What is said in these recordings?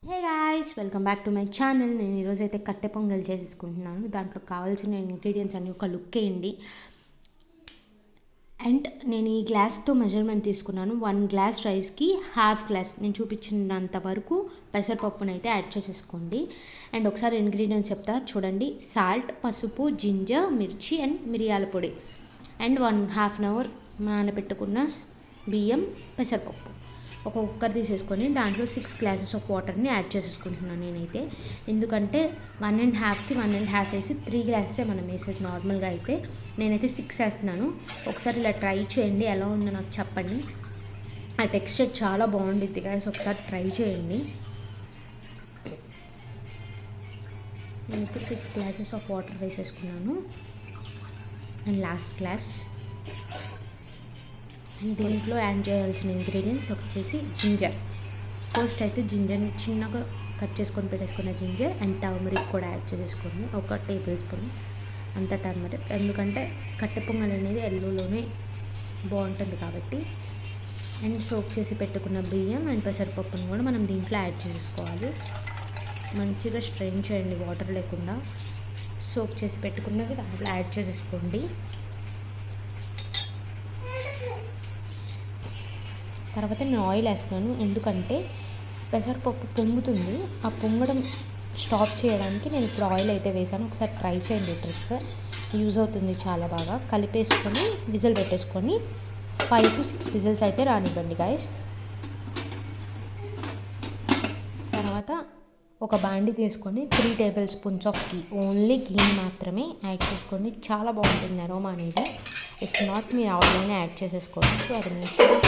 Hey guys, welcome back to my channel. నేను ఈరోజైతే కట్టె పొంగల్ చేసేసుకుంటున్నాను. దాంట్లో కావాల్సిన ఇంగ్రీడియంట్స్ అన్ని ఒక లుక్ వేయండి. అండ్ నేను ఈ గ్లాస్తో మెజర్మెంట్ తీసుకున్నాను. 1 గ్లాస్ రైస్కి హాఫ్ గ్లాస్ నేను చూపించినంత వరకు పెసరపప్పును అయితే యాడ్ చేసేసుకోండి. అండ్ ఒకసారి ఇంగ్రీడియంట్స్ చెప్తా చూడండి. సాల్ట్, పసుపు, జింజర్, మిర్చి అండ్ మిరియాల పొడి అండ్ 1.5 అవర్ నానబెట్టుకున్న బియ్యం, పెసరపప్పు. ఒక కుక్కర్ తీసేసుకొని దాంట్లో 6 గ్లాసెస్ ఆఫ్ వాటర్ని యాడ్ చేసేసుకుంటున్నాను నేనైతే. ఎందుకంటే 1.5కి 1.5 వేసి 3 గ్లాసెసే మనం వేసేది నార్మల్గా అయితే. నేనైతే 6 వేస్తున్నాను. ఒకసారి ఇలా ట్రై చేయండి, ఎలా ఉందో నాకు చెప్పండి. ఆ టెక్స్చర్ చాలా బాగుండిద్ది గాయస్, ఒకసారి ట్రై చేయండి. నేను ఇప్పుడు 6 గ్లాసెస్ ఆఫ్ వాటర్ వేసేసుకున్నాను. And last glass. అండ్ దీంట్లో యాడ్ చేయాల్సిన ఇంగ్రీడియంట్స్ వచ్చేసి జింజర్. ఫస్ట్ అయితే జింజర్ని చిన్నగా కట్ చేసుకొని పెట్టేసుకున్న జింజర్ అండ్ టర్మరిక్ కూడా యాడ్ చేసేసుకోండి. 1 టేబుల్ స్పూన్ అంత టర్మరిక్, ఎందుకంటే కట్టె పొంగల్ అనేది ఎల్లోలోనే బాగుంటుంది కాబట్టి. అండ్ సోక్ చేసి పెట్టుకున్న బియ్యం అండ్ పెసరపప్పును కూడా మనం దీంట్లో యాడ్ చేసుకోవాలి. మంచిగా స్ట్రెయిన్ చేయండి వాటర్ లేకుండా. సోక్ చేసి పెట్టుకున్నవి దాంట్లో యాడ్ చేసేసుకోండి. తర్వాత నేను ఆయిల్ వేస్తున్నాను, ఎందుకంటే పెసరపప్పు పొంగుతుంది. ఆ పొంగడం స్టాప్ చేయడానికి నేను ఇప్పుడు ఆయిల్ అయితే వేసాను. ఒకసారి ట్రై చేయండి, ట్రిక్ యూజ్ అవుతుంది చాలా బాగా. కలిపేసుకొని విజిల్ పెట్టేసుకొని 5 to 6 విజిల్స్ అయితే రానివ్వండి గాయస్. తర్వాత ఒక బాండి తీసుకొని 3 tablespoons of ghee, only గీని మాత్రమే యాడ్ చేసుకోండి. చాలా బాగుంటుంది అరోమా అనేది. ఇఫ్ నాట్ మీరు ఆయిల్లోనే యాడ్ చేసేసుకోవచ్చు, అది మీ ఇష్టం.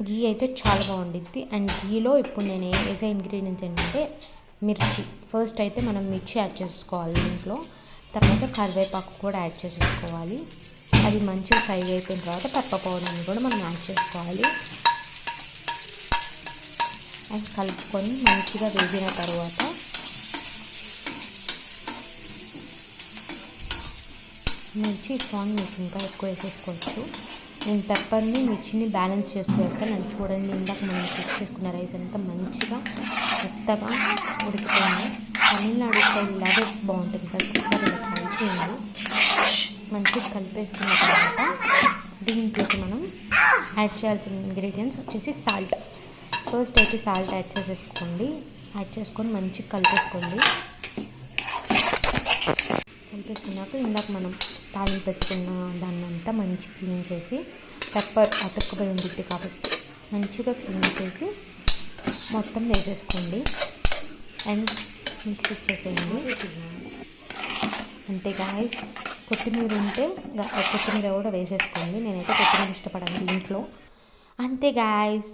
గీ అయితే చాలా బాగుండిద్ది. అండ్ గీలో ఇప్పుడు నేను వేసే ఇంగ్రీడియంట్స్ ఏంటంటే మిర్చి. ఫస్ట్ అయితే మనం మిర్చి యాడ్ చేసుకోవాలి దీంట్లో. తర్వాత కరివేపాకు కూడా యాడ్ చేసేసుకోవాలి. అది మంచిగా ఫ్రై అయిపోయిన తర్వాత పెప్పర్ పౌడర్ని కూడా మనం యాడ్ చేసుకోవాలి. అండ్ కలుపుకొని మంచిగా వేగిన తర్వాత మిర్చి స్ట్రాంగ్ మీకు ఇంకా ఎక్కువ వేసేసుకోవచ్చు. నేను పెప్పర్ని మిర్చిని బ్యాలెన్స్ చేస్తూ వేస్తాను. నేను చూడండి, ఇందాక మనం కుక్ చేసుకున్న రైస్ అంతా మంచిగా మెత్తగా ఉడికిపోయింది. తమిళనాడు స్టైల్ ఇలాగే బాగుంటుంది కదా, ఒకసారి ఇలా ట్రై చేయండి. మంచిగా కలిపేసుకున్న తర్వాత దీంట్లోకి మనం యాడ్ చేయాల్సిన ఇంగ్రీడియంట్స్ వచ్చేసి సాల్ట్. ఫస్ట్ అయితే సాల్ట్ యాడ్ చేసేసుకోండి. యాడ్ చేసుకొని మంచిగా కలిపేసుకోండి. కలిపేసుకున్నాక ఇందాక మనం తాలింపు పెట్టుకున్న దాన్ని అంతా మంచిగా క్లీన్ చేసి, పెప్పర్ అతుక్కుపోయి ఉంటుంది కాబట్టి మంచిగా క్లీన్ చేసి మొత్తం వేసేసుకోండి. అండ్ మిక్స్ ఇచ్చేసేయండి. అంతే గాయస్. కొత్తిమీర ఉంటే కొత్తిమీర కూడా వేసేసుకోండి. నేనైతే కొత్తిమీర ఇష్టపడాను దీంట్లో. అంతే గాయస్,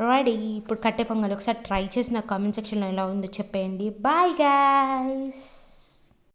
రెడీ. ఇప్పుడు కట్టె పొంగల్ ఒకసారి ట్రై చేసి నాకు కామెంట్ సెక్షన్లో ఎలా ఉందో చెప్పేయండి. Bye guys.